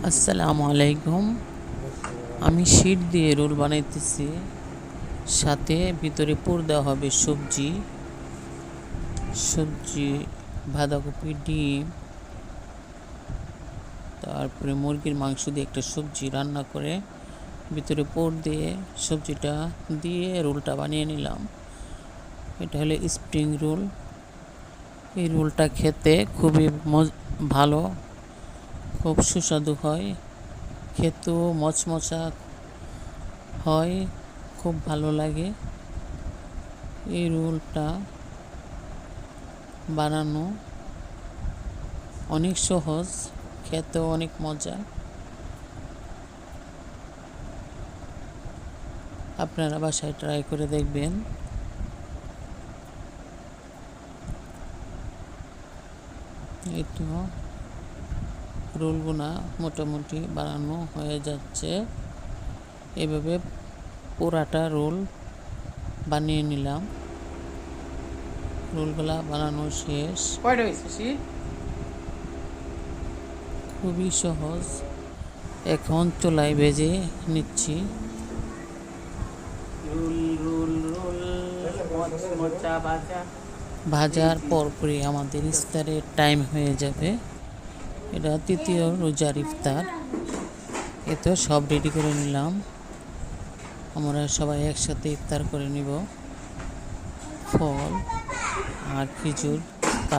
আসসালামু আলাইকুম। আমি শীট দিয়ে রোল বানাইতেছি, সাথে ভিতরে পুর দেওয়া হবে সবজি, বাঁধাকপি, ডিম, তারপরে মুরগির মাংস দিয়ে একটা সবজি রান্না করে ভিতরে পুর দিয়ে সবজিটা দিয়ে রোলটা বানিয়ে নিলাম। এটা হলো স্প্রিং রোল। এই রোলটা খেতে খুবই ভালো, খুব সুস্বাদু হয়, খেতেও মচমচা হয়, খুব ভালো লাগে। এই রোলটা বানানো অনেক সহজ, খেতেও অনেক মজা। আপনারা বাসায় ট্রাই করে দেখবেন। এই তো রোলগুলা মোটামুটি বানানো হয়ে যাচ্ছে। এভাবে পুরাটা রোল বানিয়ে নিলাম। রোলগুলা বানানো শেষ। খুবই সহজ। এখন চুলায় ভেজে নিচ্ছি। ভাজার পরপরই আমাদের ইফতারের টাইম হয়ে যাবে। এটা তৃতীয় রোজার ইফতার। এতে সব রেডি করে নিলাম। আমরা সবাই একসাথে ইফতার করে নিব। ফল আর খেজুর